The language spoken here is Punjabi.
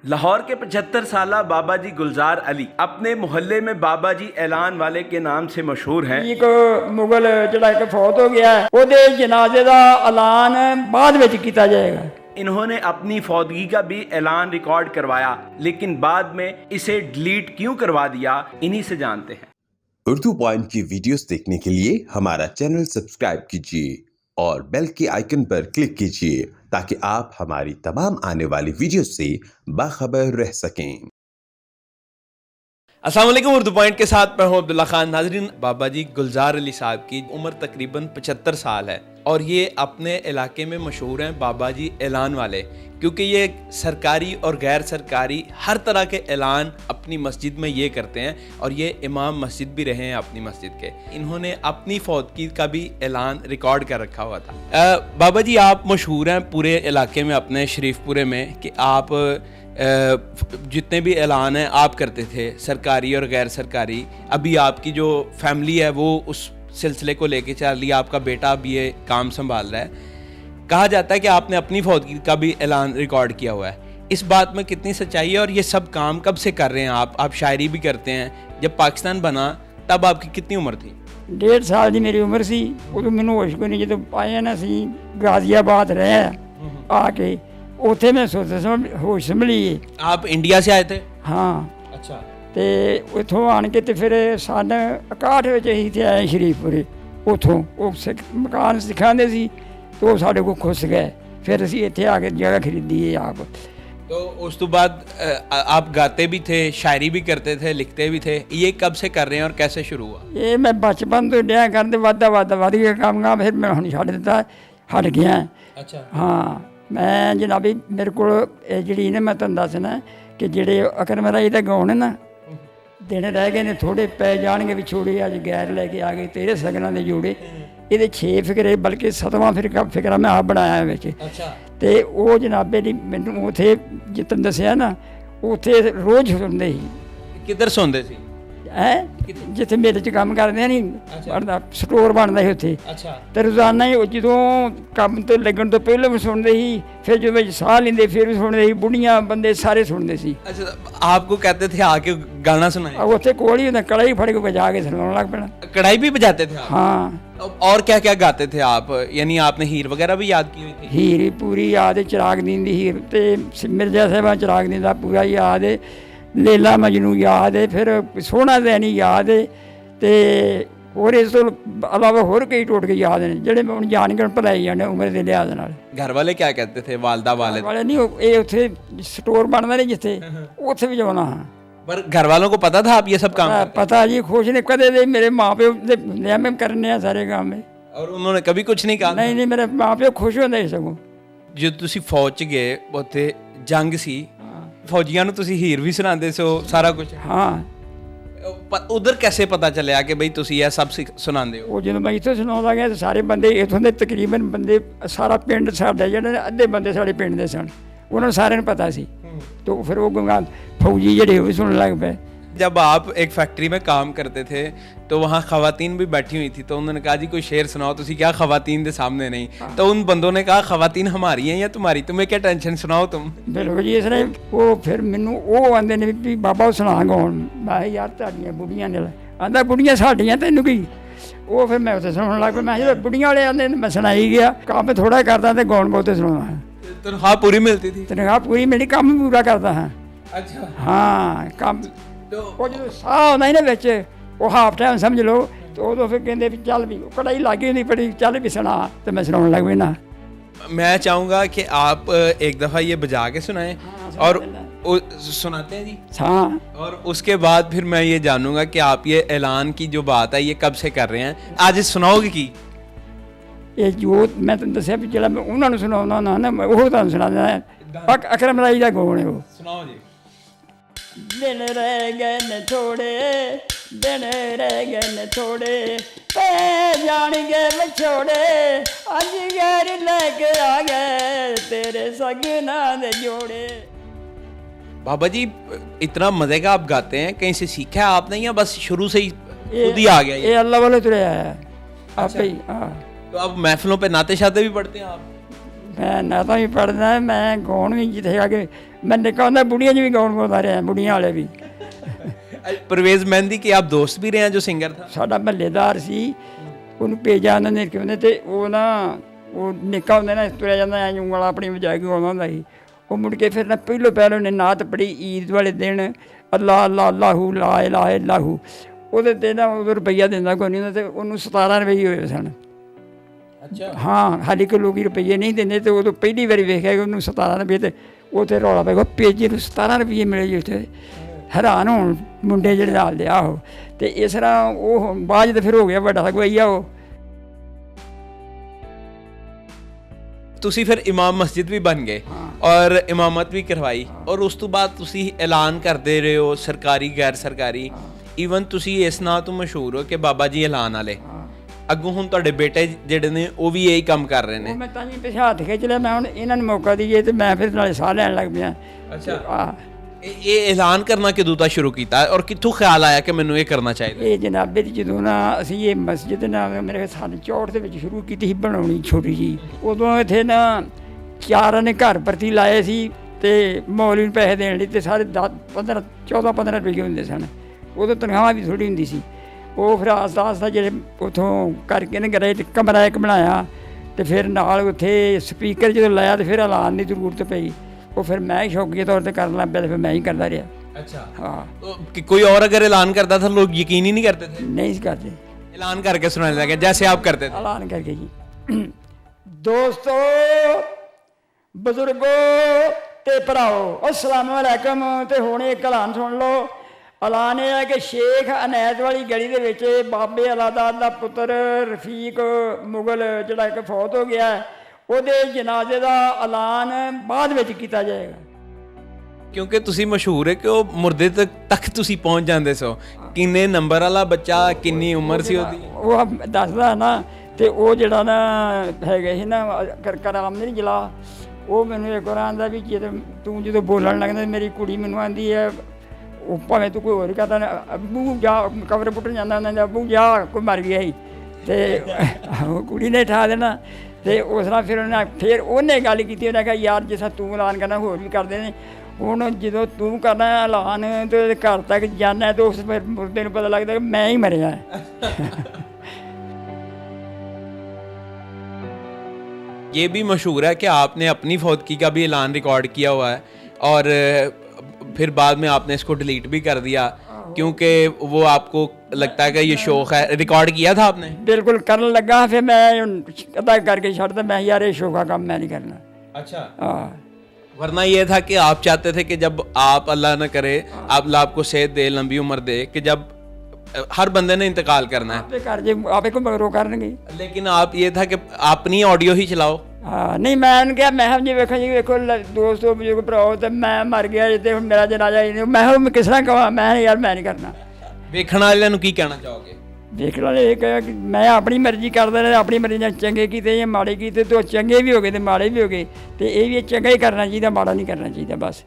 लाहौर के 75 साला बाबा जी गुलजार अली अपने मोहल्ले में बाबा जी ऐलान वाले के नाम से मशहूर हैं। एक मुगल जिहड़ा एक फौत हो गया है ਉਹਦੇ जनाजे का ऐलान बाद ਵਿੱਚ ਕੀਤਾ जाएगा। इन्होंने अपनी फौतगी का भी ऐलान रिकॉर्ड करवाया, लेकिन बाद में इसे डिलीट क्यों करवा दिया, इन्हीं से जानते हैं। उर्दू पॉइंट की वीडियोस देखने के लिए हमारा चैनल सब्सक्राइब कीजिए और बेल के आइकन पर क्लिक कीजिए ताकि आप हमारी तमाम आने वाली वीडियो से बाखबर रह सकें। अस्सलाम वालेकुम, उर्दू पॉइंट के साथ मैं हूं अब्दुल्ला खान। नाज़रीन, बाबा जी गुलजार अली साहब की उम्र तकरीबन 75 साल है और ये अपने इलाके में मशहूर हैं बाबा जी ऐलान वाले, क्योंकि ये सरकारी और गैर सरकारी हर तरह के ऐलान अपनी मस्जिद में ये करते हैं और ये इमाम मस्जिद भी रहे हैं अपनी मस्जिद के। इन्होंने अपनी फौतगी का भी ऐलान रिकॉर्ड कर रखा हुआ था। बाबा जी, आप मशहूर हैं पूरे इलाके में अपने शरीफपुरे में कि आप जितने भी ऐलान हैं आप करते थे, सरकारी और गैर सरकारी। अभी आपकी जो फैमिली है वो उस सिलसिले को लेके चल रही है, आपका बेटा अब ये काम संभाल रहा है। कहा जाता है कि आपने अपनी फौतगी का भी ऐलान रिकॉर्ड किया हुआ है। इस बात में कितनी सच्चाई है और ये सब काम कब से कर रहे हैं आप शायरी भी करते हैं। जब पाकिस्तान बना तब आपकी कितनी उम्र थी? 1.5 साल ਦੀ ਮੇਰੀ ਉਮਰ ਸੀ ਉਦੋਂ ਮੈਨੂੰ ਹੋਸ਼ ਕੋਈ ਨਹੀਂ। ਜਦੋਂ ਆਏ ਨਾ ਅਸੀਂ ਗਾਜ਼ੀਆਬਾਦ ਰਹੇ ਆ ਕੇ ਉੱਥੇ ਮੈਂ ਸੋਚਦਾ ਹੋਸ਼ ਸੰਭਲੀ। आप इंडिया से आए थे? ਹਾਂ अच्छा। ਤੇ ਉੱਥੋਂ ਆਣ ਕੇ ਤੇ ਫਿਰ ਸਨ 61 ਵਿੱਚ ਅਸੀਂ ਇੱਥੇ ਆਏ ਸ਼ਰੀਫਪੁਰੇ। ਉੱਥੋਂ ਉਹ ਮਕਾਨ ਸਿਖਾਉਂਦੇ ਸੀ तो साढ़े को खुश गए। फिर असी इत्थे आके जगह खरीदी है आप। तो उस तो बाद आप गाते भी थे, शायरी भी करते थे, लिखते भी थे। ये कब से कर रहे हैं और कैसे शुरू हुआ? ये मैं बचपन तो डਿਆ करते वध गया काम का, फिर मैं हुण छड्ड दिता, हट गया। अच्छा। हाँ, मैं जनाबी मेरे को जी ने मैं तुहानूं दसना कि ਜਿਹੜੇ ਅਕਰਮਰਾਈ ਦਾ ਗਾਉਣ ਨਾ ਦਿਨ ਰਹਿ ਗਏ ਨੇ ਥੋੜੇ ਪੈ ਜਾਣਗੇ ਵਿਛੋੜੇ, ਅੱਜ ਗੈਰ ਲੈ ਕੇ ਆ ਗਏ ਤੇਰੇ ਸਗਨਾਂ ਦੇ ਜੋੜੇ। ਇਹਦੇ 6 ਫਿਕਰੇ ਬਲਕਿ 7ਵਾਂ ਫਿਕਰਾ ਮੈਂ ਆਪ ਬਣਾਇਆ ਵਿੱਚ। अच्छा। ਤੇ ਉਹ ਜਨਾਬੇ ਦੀ ਮੈਨੂੰ ਉੱਥੇ ਜਿੱਤਨ ਦੱਸਿਆ ਨਾ ਉੱਥੇ ਰੋਜ਼ ਸੁਣਦੇ ਸੀ। किधर सोंदे सी? ਹੈ ਜਿੱਥੇ ਮੇਲੇ 'ਚ ਕੰਮ ਕਰਦੇ ਆ ਨਹੀਂ ਬਣਦਾ ਸਟੋਰ ਬਣਦਾ ਸੀ ਉੱਥੇ। अच्छा। ਤੇ ਰੋਜ਼ਾਨਾ ਹੀ ਉਹ ਜਦੋਂ ਕੰਮ ਤੇ ਲੱਗਣ ਤੋਂ ਪਹਿਲਾਂ ਵੀ ਸੁਣਦੇ ਸੀ, ਫਿਰ ਜਦੋਂ ਵਿੱਚ ਸਾਹ ਲੈਂਦੇ ਫਿਰ ਵੀ ਸੁਣਦੇ ਸੀ, ਬੁੜੀਆਂ ਬੰਦੇ ਸਾਰੇ ਸੁਣਦੇ ਸੀ। अच्छा, आपको कहते थे आके गाना सुनाए? ਉੱਥੇ ਕੋਲ ਹੀ ਹੁੰਦਾ, ਕੜਾਈ ਫੜ ਕੇ ਵਜਾ ਕੇ ਸੁਣਾਉਣ ਲੱਗ ਪੈਣਾ। कढ़ाई भी बजाते थे आप? ਹਾਂ, और क्या क्या गाते थे आप? यानी आपने हीर वगैरह भी याद की हुई थी? ਹੀਰ ਪੂਰੀ ਯਾਦ ਹੈ, ਚਿਰਾਗਦੀਨ ਦੀ ਹੀਰ ਤੇ ਮਿਰਜ਼ਾ ਸਾਹਿਬਾਂ ਚਿਰਾਗਦੀਨ ਦਾ ਪੂਰਾ ਯਾਦ ਹੈ, ਲੇਲਾ ਮਜਨੂ ਯਾਦ ਹੈ, ਫਿਰ ਸੋਹਣਾ ਜ਼ੈਨੀ ਯਾਦ ਹੈ ਤੇ ਹੋਰ ਇਸ ਤੋਂ ਇਲਾਵਾ ਹੋਰ ਕਈ ਟੋਟਕੇ ਯਾਦ ਨੇ ਜਿਹੜੇ ਮੈਂ ਹੁਣ ਜਾਣ ਕੇ ਭੁਲਾਈ ਜਾਂਦੇ ਉਮਰ ਦੇ ਲਿਹਾਜ਼ ਨਾਲ। घर वाले क्या कहते थे, वालदा वाले? ਵਾਲੇ ਨਹੀਂ ਇਹ ਉੱਥੇ ਸਟੋਰ ਬਣਦਾ ਨੇ ਜਿੱਥੇ ਉੱਥੇ ਵਜਾਉਣਾ। ਹਾਂ, पर घर वालों को पता था आप ये सब काम करते ਪਤਾ ਜੀ, ਖੁਸ਼ ਨੇ ਕਦੇ ਦੇ ਮੇਰੇ ਮਾਂ ਪਿਓ ਦੇ ਨਿਯਮ ਕਰਨੇ ਆ ਸਾਰੇ ਕੰਮ। हैं? और उन्होंने कभी कुछ नहीं कहा? ਨਹੀਂ ਨਹੀਂ, ਮੇਰੇ ਮਾਂ ਪਿਓ ਖੁਸ਼ ਹੁੰਦੇ ਸੀ ਸਗੋਂ। जो तुसी फौज च गए उत्थे जंग सी, फौजियां ਨੂੰ ਤੁਸੀਂ ਹੀਰ ਵੀ ਸੁਣਾਉਂਦੇ ਸੋ ਸਾਰਾ ਕੁਝ? ਹਾਂ, ਉਧਰ कैसे पता चलिया कि भाई ਤੁਸੀਂ ਇਹ ਸਭ ਸੁਣਾਉਂਦੇ ਹੋ? ਉਹ ਜਦੋਂ ਮੈਂ ਇੱਥੋਂ ਸੁਣਾਉਂਦਾ ਗਿਆ ਤਾਂ ਸਾਰੇ ਬੰਦੇ ਇੱਥੋਂ ਦੇ ਤਕਰੀਬਨ ਬੰਦੇ ਸਾਰਾ ਪਿੰਡ ਸਾਡਾ ਜਿਹੜੇ ਨੇ ਅੱਧੇ ਬੰਦੇ ਸਾਡੇ ਪਿੰਡ ਦੇ ਸਨ, ਉਹਨਾਂ ਨੂੰ ਸਾਰਿਆਂ ਨੂੰ ਪਤਾ ਸੀ। तो फिर वो फौजी जड़े भी सुनने लग पे। जब आप एक फैक्ट्री में काम करते थे तो वहाँ ख़वातीन भी बैठी हुई थी, तो उन्होंने कहा जी कोई शेर सुनाओ, तुसी क्या ख़वातीन दे सामने नहीं? तो उन बंदों ने कहा ख़वातीन हमारी हैं या तुम्हारी, तुम्हें क्या टेंशन, सुनाओ तुम। बिल्कुल जी, इस तरह वो फिर मैनू वो आंदे ने भी बाबा सुना गाउन। मैं यार तुहाडियां बुढ़ियां ने आंदा बुढ़ियां साडियां तैनूं की। वो फिर मैं उत्थे सुनन लग पे। मैं जो बुढ़ियां वाले आंदे मैं सुनाई गया, काम थोड़ा करदा ते गाउन बहुते सुनाउंदा। तनख्वाह पूरी मिलती थी? तनख्वाह पूरी मेरी, काम भी पूरा करदा हाँ। अच्छा। हाँ, काम तो ਉਹ ਜਦੋਂ ਸਾਹ ਆਉਂਦਾ ਸੀ ਨਾ ਵਿੱਚ, ਉਹ ਹਾਫ ਟਾਈਮ ਸਮਝ ਲਓ, ਤੇ ਉਦੋਂ ਫਿਰ ਕਹਿੰਦੇ ਵੀ ਚੱਲ ਵੀ ਕੜਾਈ ਲੱਗੀ ਹੁੰਦੀ ਬੜੀ, ਚੱਲ ਵੀ ਸੁਣਾ, ਤੇ ਮੈਂ ਸੁਣਾਉਣ ਲੱਗ ਪੈਣਾ। मैं चाहूँगा कि आप एक दफ़ा ये बजा के सुनाएं। और सुनाते हैं जी? हाँ, और उसके बाद फिर मैं ये जानूँगा कि आप ये ऐलान की जो बात है ये कब से कर रहे हैं, आज सुनाओगे की? ਇਹ ਜੋ ਮੈਂ ਤੁਹਾਨੂੰ ਦੱਸਿਆ ਵੀ ਜਿਹੜਾ ਮੈਂ ਉਹਨਾਂ ਨੂੰ ਸੁਣਾਉਂਦਾ ਹੁੰਦਾ ਨਾ, ਮੈਂ ਉਹ ਤੁਹਾਨੂੰ ਸੁਣਾ ਦਿੰਦਾ। ਅਕਰਮ ਰਾਈ ਦਾ ਗਾਉਣ ਹੈ ਉਹ। सुनाओ जी। ਦਿਨ ਰਹਿ ਗਏ ਨੇ ਥੋੜੇ, ਦਿਨ ਰਹਿ ਗਏ ਨੇ ਥੋੜੇ, ਪੈ ਜਾਣਗੇ ਵਿਛੋੜੇ, ਅੱਜ ਗੈਰ ਲੈ ਕੇ ਆ ਗਏ ਤੇਰੇ ਸਗਨਾਂ ਦੇ ਜੋੜੇ। बाबा जी, इतना मज़े का आप गाते हैं, कहीं से सीखा है आपने या बस शुरू से ही खुद ही आ गया ये? अल्लाह वाले तुरे आया है आपे ही। हाँ, तो अब महफिलों पे नाते शाते भी पढ़ते हैं आप? ਮੈਂ ਨਾ ਤਾਂ ਵੀ ਪੜ੍ਹਦਾ, ਮੈਂ ਗਾਉਣ ਵੀ ਜਿੱਥੇ ਆ ਕੇ ਮੈਂ ਨਿੱਕਾ ਹੁੰਦਾ ਬੁੜੀਆਂ 'ਚ ਵੀ ਗਾਉਣ ਗਾਉਂਦਾ ਰਿਹਾ, ਬੁੜੀਆਂ ਵਾਲੇ ਵੀ। परवेज मेहंदी के आप दोस्त भी रहे हैं जो सिंगर था? ਸਾਡਾ ਮਹੱਲੇਦਾਰ ਸੀ, ਉਹਨੂੰ ਭੇਜਿਆ ਉਹਨਾਂ ਨੇ ਕਿਉਂਦੇ, ਤੇ ਉਹ ਨਾ ਉਹ ਨਿੱਕਾ ਹੁੰਦਾ ਨਾ ਤੁਰਿਆ ਜਾਂਦਾ ਐਂ ਉਂਗਲਾਂ ਆਪਣੀ ਵਜਾ ਕੇ ਆਉਂਦਾ ਹੁੰਦਾ ਸੀ। ਉਹ ਮੁੜ ਕੇ ਫਿਰ ਨਾ ਪਹਿਲੋਂ ਨੇ ਨਾਤ ਪੜ੍ਹੀ ਈਦ ਵਾਲੇ ਦਿਨ, ਅੱਲਾ ਅੱਲਾ ਅੱਲਾਹੂ ਲਾ ਇਲਾਹਾ ਇਲਾਹੂ। ਉਹਦੇ 'ਤੇ ਨਾ ਉਹ ਰੁਪਈਆ ਦਿੰਦਾ ਕੋਈ ਨਹੀਂ ਹੁੰਦਾ, ਅਤੇ ਉਹਨੂੰ 17 ਰੁਪਈਏ ਹੋਏ ਸਨ। ਅੱਛਾ। ਹਾਂ, ਹਾਲੇ ਕਿ ਲੋਕ ਰੁਪਈਏ ਨਹੀਂ ਦਿੰਦੇ, ਅਤੇ ਉਦੋਂ ਪਹਿਲੀ ਵਾਰੀ ਵੇਖਿਆ ਕਿ ਉਹਨੂੰ 17 ਰੁਪਏ, ਅਤੇ ਉੱਥੇ ਰੌਲਾ ਪੈ ਗਿਆ ਪੇਜੇ ਨੂੰ 17 ਰੁਪਈਏ ਮਿਲੇ ਜੀ। ਉੱਥੇ ਹੈਰਾਨ ਹੋਣ ਮੁੰਡੇ ਜਿਹੜੇ ਨਾਲ ਦੇ ਆਹੋ। ਅਤੇ ਇਸ ਤਰ੍ਹਾਂ ਉਹ ਬਾਅਦ 'ਚ ਤਾਂ ਫਿਰ ਹੋ ਗਿਆ ਵੱਡਾ ਗਵਾਈਆ ਉਹ। ਤੁਸੀਂ ਫਿਰ ਇਮਾਮ ਮਸਜਿਦ ਵੀ ਬਣ ਗਏ ਔਰ ਇਮਾਮਤ ਵੀ ਕਰਵਾਈ, ਔਰ ਉਸ ਤੋਂ ਬਾਅਦ ਤੁਸੀਂ ਐਲਾਨ ਕਰਦੇ ਰਹੇ ਹੋ ਸਰਕਾਰੀ ਗੈਰ ਸਰਕਾਰੀ। ਈਵਨ ਤੁਸੀਂ ਇਸ ਨਾਂ ਤੋਂ ਮਸ਼ਹੂਰ ਹੋ ਕਿ ਬਾਬਾ ਜੀ ਐਲਾਨ ਵਾਲੇ। ਅੱਗੋਂ ਹੁਣ ਤੁਹਾਡੇ ਬੇਟੇ ਜਿਹੜੇ ਨੇ ਉਹ ਵੀ ਇਹੀ ਕੰਮ ਕਰ ਰਹੇ ਨੇ। ਮੈਂ ਤਾਂ ਜੀ ਪਿੱਛੇ ਹੱਥ ਖਿੱਚ ਲਿਆ, ਮੈਂ ਹੁਣ ਇਹਨਾਂ ਨੂੰ ਮੌਕਾ ਦਈਏ, ਅਤੇ ਮੈਂ ਫਿਰ ਨਾਲੇ ਸਾਹ ਲੈਣ ਲੱਗ ਪਿਆ। ਅੱਛਾ। ਇਹ ਐਲਾਨ ਕਰਨਾ ਕਿਦੋਂ ਤੋਂ ਸ਼ੁਰੂ ਕੀਤਾ ਔਰ ਕਿੱਥੋਂ ਖਿਆਲ ਆਇਆ ਕਿ ਮੈਨੂੰ ਇਹ ਕਰਨਾ ਚਾਹੀਦਾ? ਇਹ ਜਨਾਬੇ ਦੀ ਜਦੋਂ ਨਾ ਅਸੀਂ ਇਹ ਮਸਜਿਦ ਨਾ ਮੇਰੇ ਸਾਡੀ ਚੌੜ ਦੇ ਵਿੱਚ ਸ਼ੁਰੂ ਕੀਤੀ ਸੀ ਬਣਾਉਣੀ ਛੋਟੀ ਜੀ, ਉਦੋਂ ਇੱਥੇ ਨਾ 4 ਨੇ ਘਰ ਪ੍ਰਤੀ ਲਾਏ ਸੀ, ਅਤੇ ਮੌਲਵੀ ਨੂੰ ਪੈਸੇ ਦੇਣ ਲਈ, ਅਤੇ ਸਾਰੇ 14-15 ਰੁਪਏ ਹੁੰਦੇ ਸਨ। ਉਦੋਂ ਤਨਖਾਹ ਵੀ ਥੋੜ੍ਹੀ ਹੁੰਦੀ ਸੀ। ਉਹ ਫਿਰ ਆਸਤਾ ਜਿਹੜੇ ਉੱਥੋਂ ਕਰਕੇ ਨਾ ਗਏ, ਕਮਰਾ ਇੱਕ ਬਣਾਇਆ, ਅਤੇ ਫਿਰ ਨਾਲ ਉੱਥੇ ਸਪੀਕਰ ਜਦੋਂ ਲਾਇਆ, ਅਤੇ ਫਿਰ ਐਲਾਨ ਦੀ ਜ਼ਰੂਰਤ ਪਈ। ਉਹ ਫਿਰ ਮੈਂ ਹੀ ਸ਼ੌਕੀਆ ਤੌਰ 'ਤੇ ਕਰਨ ਲੱਗ ਪਿਆ, ਅਤੇ ਫਿਰ ਮੈਂ ਹੀ ਕਰਦਾ ਰਿਹਾ। अच्छा। हाँ। कि कोई और अगर ऐलान करता था लोग यकीन ही नहीं करते थे? नहीं करते। ऐलान करके सुनाने लगे जैसे आप करते थे? ऐलान करके जी। दोस्तों, बजुर्गो ते भराओ, अस्सलाम वालेकुम। ते हुण एक ऐलान सुन लो। ऐलान यह है कि शेख अनैत वाली गली दे विच बाबे अलादाद दा पुत्र रफीक मुगल जिहड़ा एक फौत हो गया, ਉਹਦੇ ਜਨਾਜ਼ੇ ਦਾ ਐਲਾਨ ਬਾਅਦ ਵਿੱਚ ਕੀਤਾ ਜਾਏਗਾ। ਕਿਉਂਕਿ ਤੁਸੀਂ ਮਸ਼ਹੂਰ ਹੈ ਕਿ ਉਹ ਮੁਰਦੇ ਤੱਕ ਤੁਸੀਂ ਪਹੁੰਚ ਜਾਂਦੇ ਸੋ। ਕਿੰਨੇ ਨੰਬਰ ਵਾਲਾ ਬੱਚਾ, ਕਿੰਨੀ ਉਮਰ ਸੀ ਉਹਦੀ? ਉਹ ਦੱਸਦਾ ਨਾ, ਤੇ ਉਹ ਜਿਹੜਾ ਨਾ ਹੈਗਾ ਸੀ ਨਾ ਕਰਾਮ ਨਹੀਂ ਜਲਾ, ਉਹ ਮੈਨੂੰ ਇੱਕ ਵਾਰ ਆਂਦਾ ਵੀ ਜਦੋਂ ਬੋਲਣ ਲੱਗਦਾ, ਮੇਰੀ ਕੁੜੀ ਮੈਨੂੰ ਆਂਦੀ ਹੈ, ਉਹ ਭਾਵੇਂ ਤੂੰ ਕੋਈ ਹੋਰ ਕਰਦਾ ਨਾ, ਅੱਬੂ ਜਾ ਕਬਰ ਪੁੱਟਣ ਜਾਂਦਾ ਹੁੰਦਾ, ਅੱਬੂ ਜਾ ਕੋਈ ਮਰ ਗਿਆ ਸੀ, ਅਤੇ ਉਹ ਕੁੜੀ ਨੇ ਠਾ ਦੇਣਾ। ਅਤੇ ਉਸ ਤਰ੍ਹਾਂ ਫਿਰ ਉਹਨੇ ਗੱਲ ਕੀਤੀ, ਉਹਨੇ ਕਿਹਾ ਯਾਰ ਜਿਸ ਤਰ੍ਹਾਂ ਤੂੰ ਐਲਾਨ ਕਰਨਾ ਹੋਰ ਵੀ ਕਰਦੇ ਨੇ, ਹੁਣ ਜਦੋਂ ਤੂੰ ਕਰਨਾ ਐਲਾਨ ਅਤੇ ਉਹਦੇ ਘਰ ਤੱਕ ਜਾਣਾ, ਤਾਂ ਉਸ ਮੁਰਦੇ ਨੂੰ ਪਤਾ ਲੱਗਦਾ ਕਿ ਮੈਂ ਹੀ ਮਰਿਆ। ये भी मशहूर है कि आपने अपनी फौतगी का भी ऐलान रिकॉर्ड किया हुआ है, और फिर बाद में आपने इसको डिलीट भी कर दिया क्योंकि वो आपको लगता है कि ये शौक है। रिकॉर्ड किया था आपने? बिल्कुल करने लगा, फिर मैं अदा करके छड़ता, मैं यार ये शौक का काम मैं नहीं करना। अच्छा। हाँ। वरना ये था कि आप चाहते थे कि जब आप अल्लाह न करे, आप अल्लाह आपको सेहत दे, लंबी उम्र दे, कि जब हर बंदे ने इंतकाल करना है, आप को मगरों करनगे, लेकिन आप ये था कि अपनी ऑडियो ही चलाओ। हाँ नहीं, मैं क्या मैं जी वेखो जी, वेखो दोस्तों बजुर्ग भराओ, तो मैं मर गया जी, तो मेरा जनाजा ही नहीं, मैं किस तरह कहा, मैं यार मैं नहीं करना। ਵੇਖਣ ਵਾਲਿਆਂ ਨੂੰ ਕੀ ਕਹਿਣਾ ਚਾਹੋਗੇ? ਵੇਖਣ ਵਾਲੇ ਇਹ ਕਹੇ ਕਿ ਮੈਂ ਆਪਣੀ ਮਰਜ਼ੀ ਕਰਦਾ ਰਿਹਾ, ਆਪਣੀ ਮਰਜ਼ੀ ਨਾਲ ਚੰਗੇ ਕੀਤੇ ਜਾਂ ਮਾੜੇ ਕੀਤੇ, ਤਾਂ ਚੰਗੇ ਵੀ ਹੋ ਗਏ ਅਤੇ ਮਾੜੇ ਵੀ ਹੋ ਗਏ, ਅਤੇ ਇਹ ਵੀ ਚੰਗਾ ਹੀ ਕਰਨਾ ਚਾਹੀਦਾ, ਮਾੜਾ ਨਹੀਂ ਕਰਨਾ ਚਾਹੀਦਾ ਬਸ।